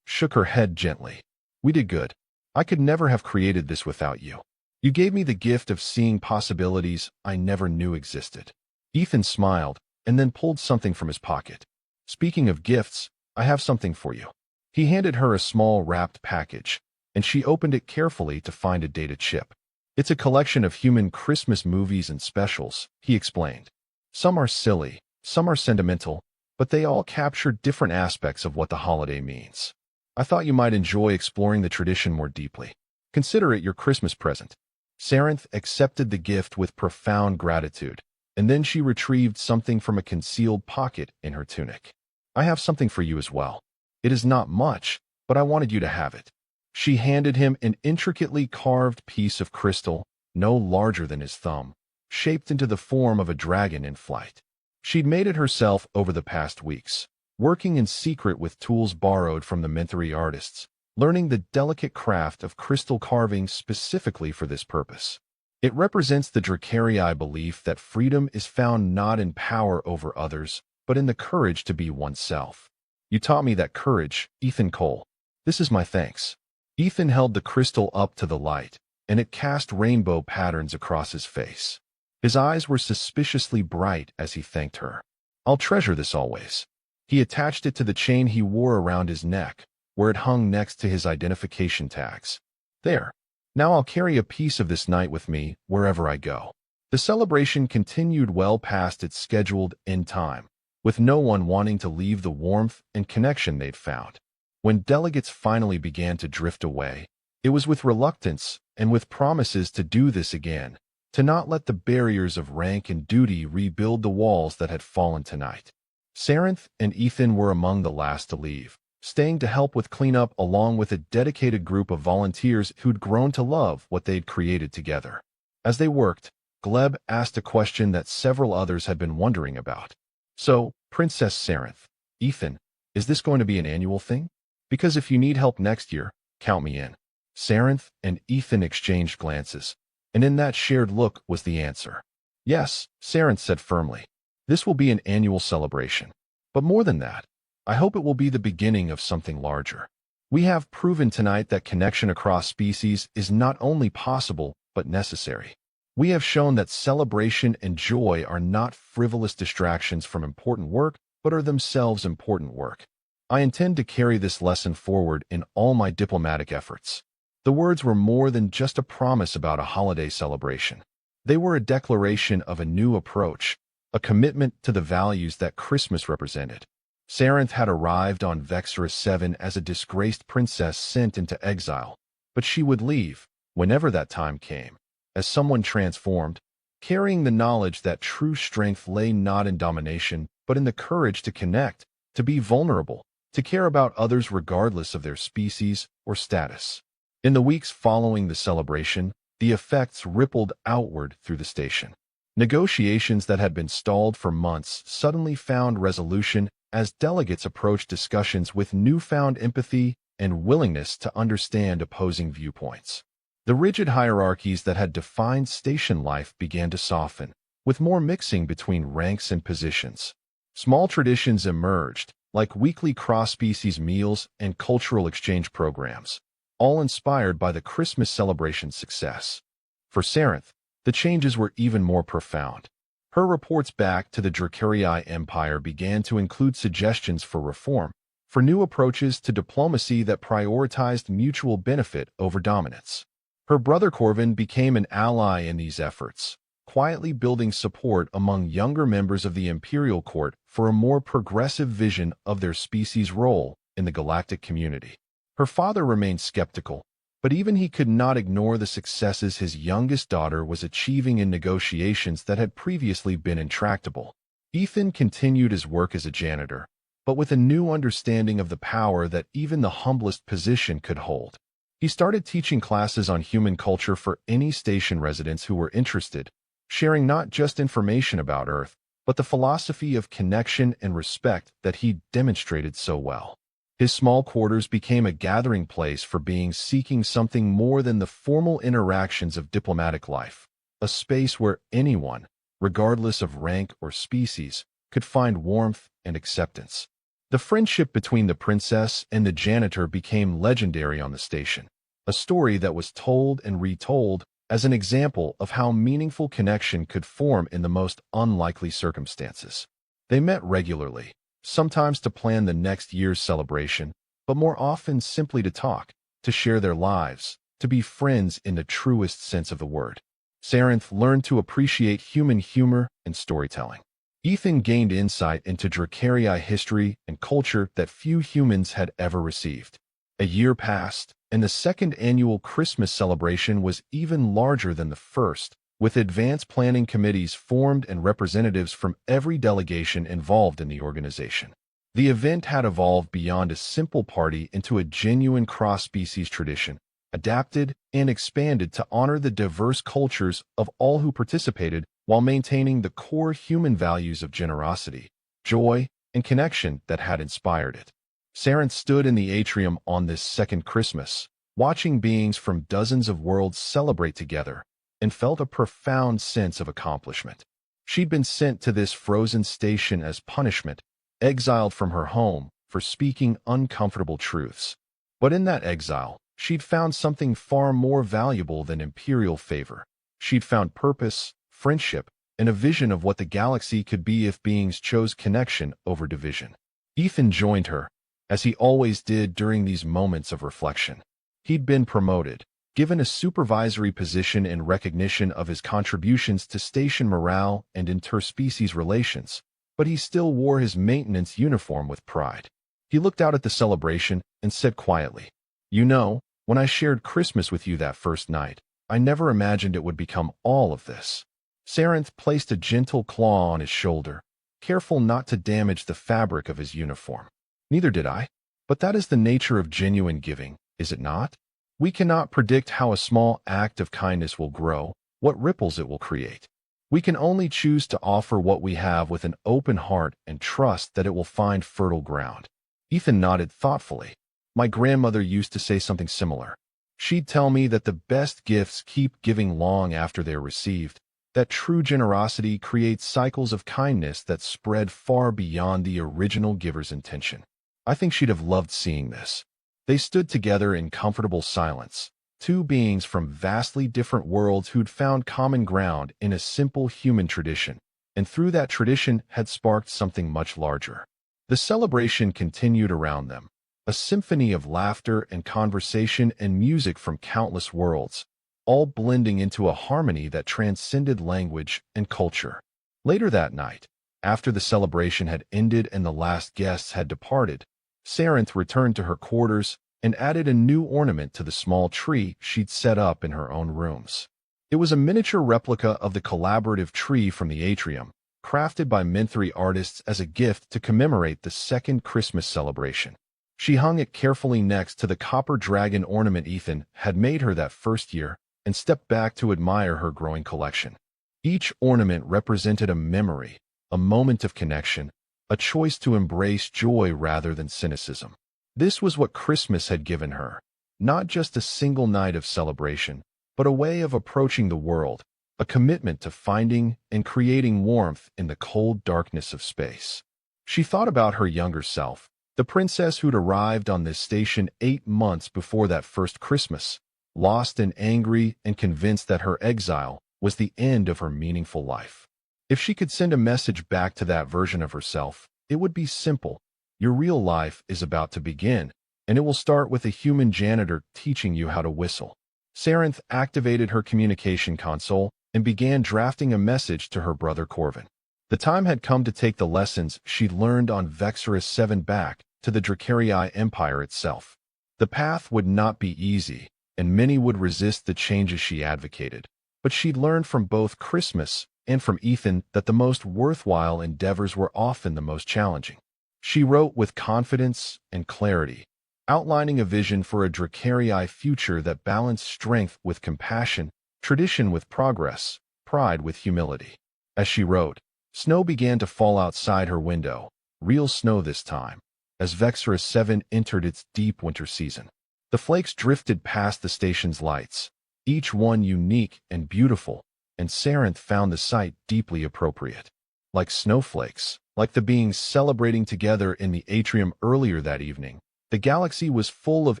shook her head gently. We did good. I could never have created this without you. You gave me the gift of seeing possibilities I never knew existed. Ethan smiled, and then pulled something from his pocket. Speaking of gifts, I have something for you. He handed her a small wrapped package, and she opened it carefully to find a data chip. It's a collection of human Christmas movies and specials, he explained. Some are silly, some are sentimental, but they all capture different aspects of what the holiday means. I thought you might enjoy exploring the tradition more deeply. Consider it your Christmas present. Sarinth accepted the gift with profound gratitude, and then she retrieved something from a concealed pocket in her tunic. I have something for you as well. It is not much, but I wanted you to have it. She handed him an intricately carved piece of crystal, no larger than his thumb, shaped into the form of a dragon in flight. She'd made it herself over the past weeks, working in secret with tools borrowed from the Minthari artists, learning the delicate craft of crystal carving specifically for this purpose. It represents the Dracarii belief that freedom is found not in power over others, but in the courage to be oneself. You taught me that courage, Ethan Cole. This is my thanks. Ethan held the crystal up to the light, and it cast rainbow patterns across his face. His eyes were suspiciously bright as he thanked her. I'll treasure this always. He attached it to the chain he wore around his neck, where it hung next to his identification tags. There. Now I'll carry a piece of this night with me wherever I go. The celebration continued well past its scheduled end time, with no one wanting to leave the warmth and connection they'd found. When delegates finally began to drift away, it was with reluctance and with promises to do this again, to not let the barriers of rank and duty rebuild the walls that had fallen tonight. Sarinth and Ethan were among the last to leave, staying to help with cleanup along with a dedicated group of volunteers who'd grown to love what they'd created together. As they worked, Gleb asked a question that several others had been wondering about. So, Princess Sarenth, Ethan, is this going to be an annual thing? Because if you need help next year, count me in. Sarenth and Ethan exchanged glances, and in that shared look was the answer. Yes, Sarenth said firmly. This will be an annual celebration. But more than that, I hope it will be the beginning of something larger. We have proven tonight that connection across species is not only possible, but necessary. We have shown that celebration and joy are not frivolous distractions from important work, but are themselves important work. I intend to carry this lesson forward in all my diplomatic efforts. The words were more than just a promise about a holiday celebration. They were a declaration of a new approach, a commitment to the values that Christmas represented. Sarenth had arrived on Vexorus 7 as a disgraced princess sent into exile, but she would leave, whenever that time came, as someone transformed, carrying the knowledge that true strength lay not in domination, but in the courage to connect, to be vulnerable, to care about others regardless of their species or status. In the weeks following the celebration, the effects rippled outward through the station. Negotiations that had been stalled for months suddenly found resolution as delegates approached discussions with newfound empathy and willingness to understand opposing viewpoints. The rigid hierarchies that had defined station life began to soften, with more mixing between ranks and positions. Small traditions emerged, like weekly cross-species meals and cultural exchange programs, all inspired by the Christmas celebration's success. For Sarenth, the changes were even more profound. Her reports back to the Dracarii Empire began to include suggestions for reform, for new approaches to diplomacy that prioritized mutual benefit over dominance. Her brother Corvin became an ally in these efforts, quietly building support among younger members of the imperial court for a more progressive vision of their species' role in the galactic community. Her father remained skeptical, but even he could not ignore the successes his youngest daughter was achieving in negotiations that had previously been intractable. Ethan continued his work as a janitor, but with a new understanding of the power that even the humblest position could hold. He started teaching classes on human culture for any station residents who were interested, sharing not just information about Earth, but the philosophy of connection and respect that he demonstrated so well. His small quarters became a gathering place for beings seeking something more than the formal interactions of diplomatic life, a space where anyone, regardless of rank or species, could find warmth and acceptance. The friendship between the princess and the janitor became legendary on the station, a story that was told and retold as an example of how meaningful connection could form in the most unlikely circumstances. They met regularly, sometimes to plan the next year's celebration, but more often simply to talk, to share their lives, to be friends in the truest sense of the word. Sarenth learned to appreciate human humor and storytelling. Ethan gained insight into Dracarii history and culture that few humans had ever received. A year passed, and the second annual Christmas celebration was even larger than the first, with advanced planning committees formed and representatives from every delegation involved in the organization. The event had evolved beyond a simple party into a genuine cross-species tradition, adapted and expanded to honor the diverse cultures of all who participated while maintaining the core human values of generosity, joy, and connection that had inspired it. Sarenth stood in the atrium on this second Christmas, watching beings from dozens of worlds celebrate together, and felt a profound sense of accomplishment. She'd been sent to this frozen station as punishment, exiled from her home for speaking uncomfortable truths. But in that exile, she'd found something far more valuable than imperial favor. She'd found purpose, friendship, and a vision of what the galaxy could be if beings chose connection over division. Ethan joined her, as he always did during these moments of reflection. He'd been promoted, given a supervisory position in recognition of his contributions to station morale and interspecies relations, but he still wore his maintenance uniform with pride. He looked out at the celebration and said quietly, "You know, when I shared Christmas with you that first night, I never imagined it would become all of this." Sarenth placed a gentle claw on his shoulder, careful not to damage the fabric of his uniform. "Neither did I. But that is the nature of genuine giving, is it not? We cannot predict how a small act of kindness will grow, what ripples it will create. We can only choose to offer what we have with an open heart and trust that it will find fertile ground. Ethan nodded thoughtfully. My grandmother used to say something similar. She'd tell me that the best gifts keep giving long after they're received, that true generosity creates cycles of kindness that spread far beyond the original giver's intention. I think she'd have loved seeing this. They stood together in comfortable silence, two beings from vastly different worlds who'd found common ground in a simple human tradition, and through that tradition had sparked something much larger. The celebration continued around them, a symphony of laughter and conversation and music from countless worlds, all blending into a harmony that transcended language and culture. Later that night, after the celebration had ended and the last guests had departed, Sarinth returned to her quarters and added a new ornament to the small tree she'd set up in her own rooms. It was a miniature replica of the collaborative tree from the atrium, crafted by Minthri artists as a gift to commemorate the second Christmas celebration. She hung it carefully next to the copper dragon ornament Ethan had made her that first year and stepped back to admire her growing collection. Each ornament represented a memory, a moment of connection, a choice to embrace joy rather than cynicism. This was what Christmas had given her, not just a single night of celebration, but a way of approaching the world, a commitment to finding and creating warmth in the cold darkness of space. She thought about her younger self, the princess who'd arrived on this station 8 months before that first Christmas, lost and angry and convinced that her exile was the end of her meaningful life. If she could send a message back to that version of herself, it would be simple. Your real life is about to begin, and it will start with a human janitor teaching you how to whistle. Sarinth activated her communication console and began drafting a message to her brother Corvin. The time had come to take the lessons she'd learned on Vexorus 7 back to the Dracarii Empire itself. The path would not be easy, and many would resist the changes she advocated. But she'd learned from both Christmas and from Ethan that the most worthwhile endeavors were often the most challenging. She wrote with confidence and clarity, outlining a vision for a Dracarii future that balanced strength with compassion, tradition with progress, pride with humility. As she wrote, snow began to fall outside her window, real snow this time, as Vexorus 7 entered its deep winter season. The flakes drifted past the station's lights, each one unique and beautiful, and Sarinth found the sight deeply appropriate. Like snowflakes, like the beings celebrating together in the atrium earlier that evening, the galaxy was full of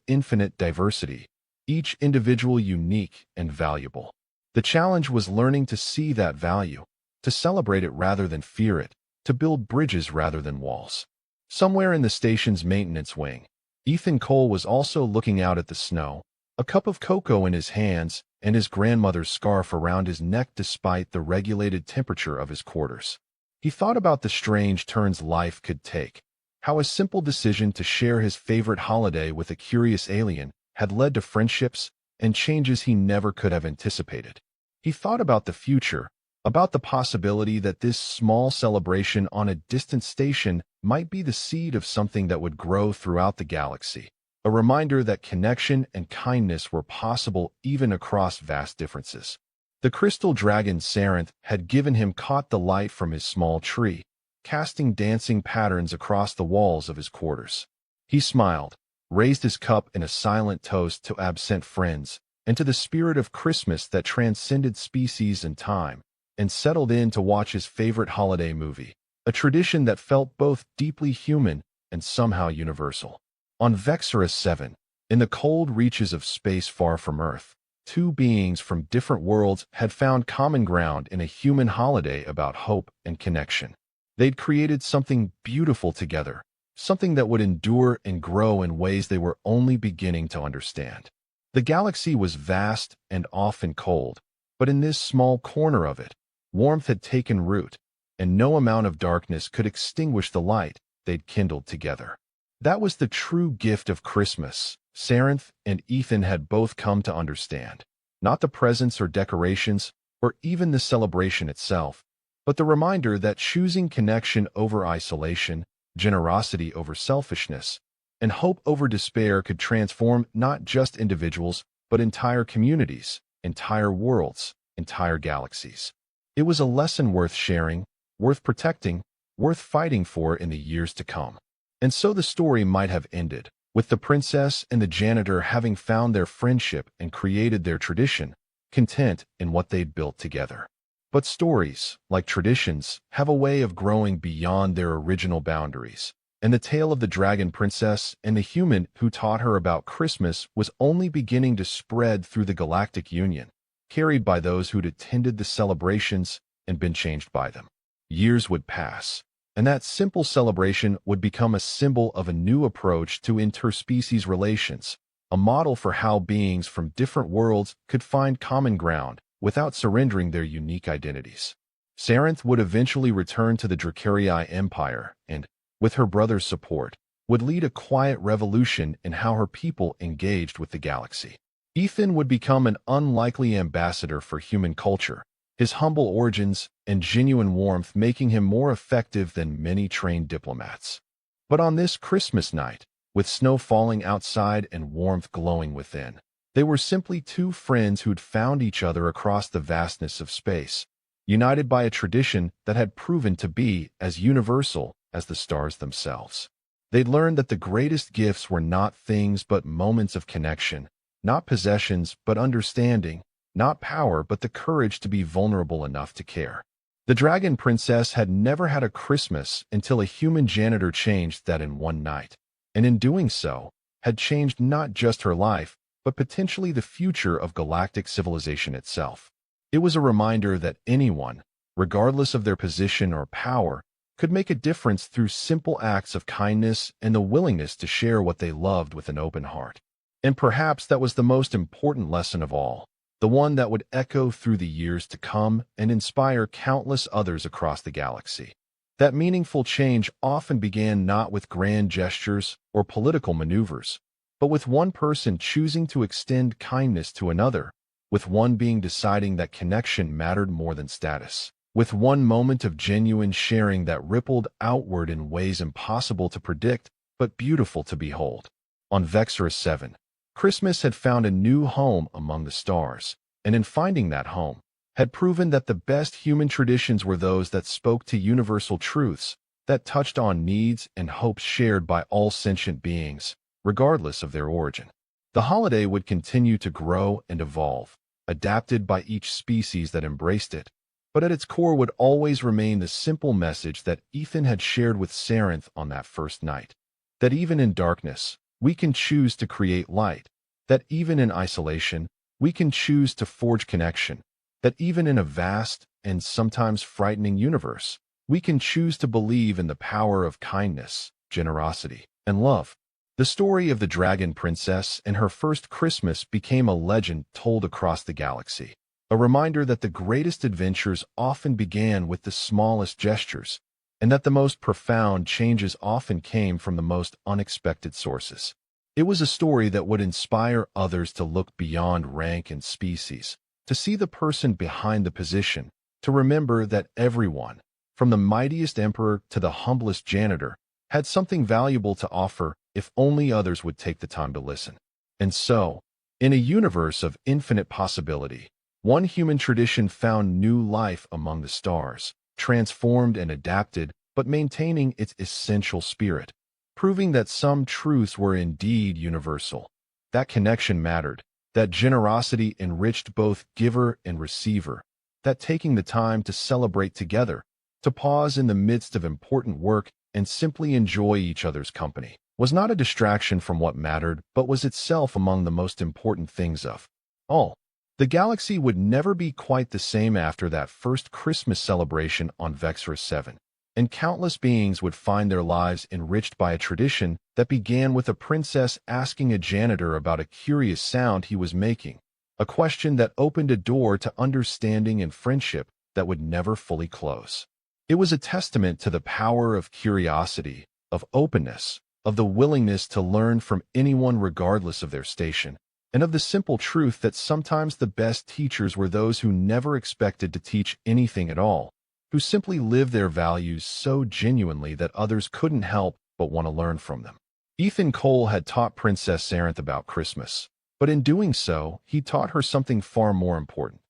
infinite diversity, each individual unique and valuable. The challenge was learning to see that value, to celebrate it rather than fear it, to build bridges rather than walls. Somewhere in the station's maintenance wing, Ethan Cole was also looking out at the snow, a cup of cocoa in his hands and his grandmother's scarf around his neck despite the regulated temperature of his quarters. He thought about the strange turns life could take, how a simple decision to share his favorite holiday with a curious alien had led to friendships and changes he never could have anticipated. He thought about the future, about the possibility that this small celebration on a distant station might be the seed of something that would grow throughout the galaxy, a reminder that connection and kindness were possible even across vast differences. The crystal dragon Sarinth had given him caught the light from his small tree, casting dancing patterns across the walls of his quarters. He smiled, raised his cup in a silent toast to absent friends and to the spirit of Christmas that transcended species and time, and settled in to watch his favorite holiday movie, a tradition that felt both deeply human and somehow universal. On Vexorus 7, in the cold reaches of space far from Earth, two beings from different worlds had found common ground in a human holiday about hope and connection. They'd created something beautiful together, something that would endure and grow in ways they were only beginning to understand. The galaxy was vast and often cold, but in this small corner of it, warmth had taken root, and no amount of darkness could extinguish the light they'd kindled together. That was the true gift of Christmas, Sarinth and Ethan had both come to understand. Not the presents or decorations, or even the celebration itself, but the reminder that choosing connection over isolation, generosity over selfishness, and hope over despair could transform not just individuals, but entire communities, entire worlds, entire galaxies. It was a lesson worth sharing, worth protecting, worth fighting for in the years to come. And so the story might have ended, with the princess and the janitor having found their friendship and created their tradition, content in what they'd built together. But stories, like traditions, have a way of growing beyond their original boundaries. And the tale of the dragon princess and the human who taught her about Christmas was only beginning to spread through the Galactic Union, carried by those who'd attended the celebrations and been changed by them. Years would pass, and that simple celebration would become a symbol of a new approach to interspecies relations, a model for how beings from different worlds could find common ground without surrendering their unique identities. Sarenth would eventually return to the Dracarii Empire and, with her brother's support, would lead a quiet revolution in how her people engaged with the galaxy. Ethan would become an unlikely ambassador for human culture, his humble origins and genuine warmth making him more effective than many trained diplomats. But on this Christmas night, with snow falling outside and warmth glowing within, they were simply two friends who'd found each other across the vastness of space, united by a tradition that had proven to be as universal as the stars themselves. They'd learned that the greatest gifts were not things but moments of connection, not possessions but understanding, not power but the courage to be vulnerable enough to care. The dragon princess had never had a Christmas until a human janitor changed that in one night, and in doing so, had changed not just her life, but potentially the future of galactic civilization itself. It was a reminder that anyone, regardless of their position or power, could make a difference through simple acts of kindness and the willingness to share what they loved with an open heart. And perhaps that was the most important lesson of all, the one that would echo through the years to come and inspire countless others across the galaxy. That meaningful change often began not with grand gestures or political maneuvers, but with one person choosing to extend kindness to another, with one being deciding that connection mattered more than status, with one moment of genuine sharing that rippled outward in ways impossible to predict but beautiful to behold. On Vexorus 7, Christmas had found a new home among the stars, and in finding that home, had proven that the best human traditions were those that spoke to universal truths, that touched on needs and hopes shared by all sentient beings, regardless of their origin. The holiday would continue to grow and evolve, adapted by each species that embraced it, but at its core would always remain the simple message that Ethan had shared with Sarenth on that first night, that even in darkness, we can choose to create light, that even in isolation, we can choose to forge connection, that even in a vast and sometimes frightening universe, we can choose to believe in the power of kindness, generosity, and love. The story of the Dragon Princess and her first Christmas became a legend told across the galaxy, a reminder that the greatest adventures often began with the smallest gestures, and that the most profound changes often came from the most unexpected sources. It was a story that would inspire others to look beyond rank and species, to see the person behind the position, to remember that everyone, from the mightiest emperor to the humblest janitor, had something valuable to offer if only others would take the time to listen. And so, in a universe of infinite possibility, one human tradition found new life among the stars, transformed and adapted, but maintaining its essential spirit, proving that some truths were indeed universal, that connection mattered, that generosity enriched both giver and receiver, that taking the time to celebrate together, to pause in the midst of important work and simply enjoy each other's company, was not a distraction from what mattered, but was itself among the most important things of all. The galaxy would never be quite the same after that first Christmas celebration on Vexorus 7, and countless beings would find their lives enriched by a tradition that began with a princess asking a janitor about a curious sound he was making, a question that opened a door to understanding and friendship that would never fully close. It was a testament to the power of curiosity, of openness, of the willingness to learn from anyone regardless of their station, and of the simple truth that sometimes the best teachers were those who never expected to teach anything at all, who simply lived their values so genuinely that others couldn't help but want to learn from them. Ethan Cole had taught Princess Sarenth about Christmas, but in doing so, he taught her something far more important,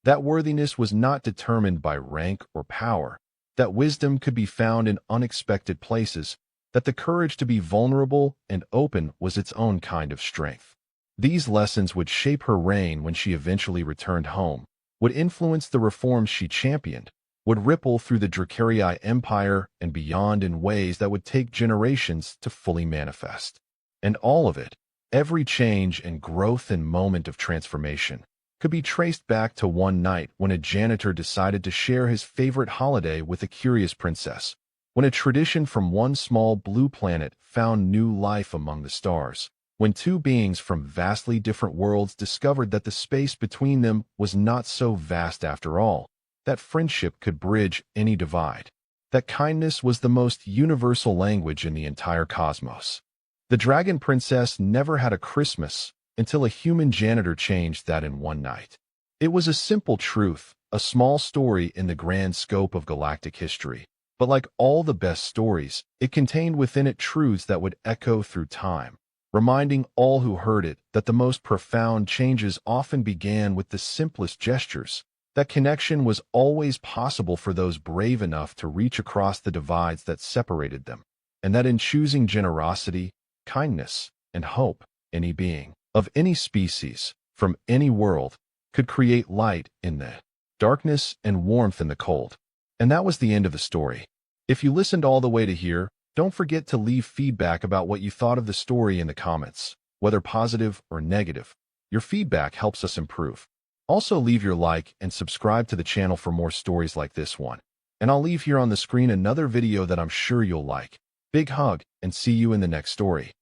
That worthiness was not determined by rank or power, that wisdom could be found in unexpected places, that the courage to be vulnerable and open was its own kind of strength. These lessons would shape her reign when she eventually returned home, would influence the reforms she championed, would ripple through the Dracarii Empire and beyond in ways that would take generations to fully manifest. And all of it, every change and growth and moment of transformation, could be traced back to one night when a janitor decided to share his favorite holiday with a curious princess, when a tradition from one small blue planet found new life among the stars, when two beings from vastly different worlds discovered that the space between them was not so vast after all, that friendship could bridge any divide, that kindness was the most universal language in the entire cosmos. The Dragon Princess never had a Christmas until a human janitor changed that in one night. It was a simple truth, a small story in the grand scope of galactic history, but like all the best stories, it contained within it truths that would echo through time, reminding all who heard it that the most profound changes often began with the simplest gestures, that connection was always possible for those brave enough to reach across the divides that separated them, and that in choosing generosity, kindness, and hope, any being, of any species, from any world, could create light in the darkness and warmth in the cold. And that was the end of the story. If you listened all the way to here, don't forget to leave feedback about what you thought of the story in the comments, whether positive or negative. Your feedback helps us improve. Also leave your like and subscribe to the channel for more stories like this one. And I'll leave here on the screen another video that I'm sure you'll like. Big hug, and see you in the next story.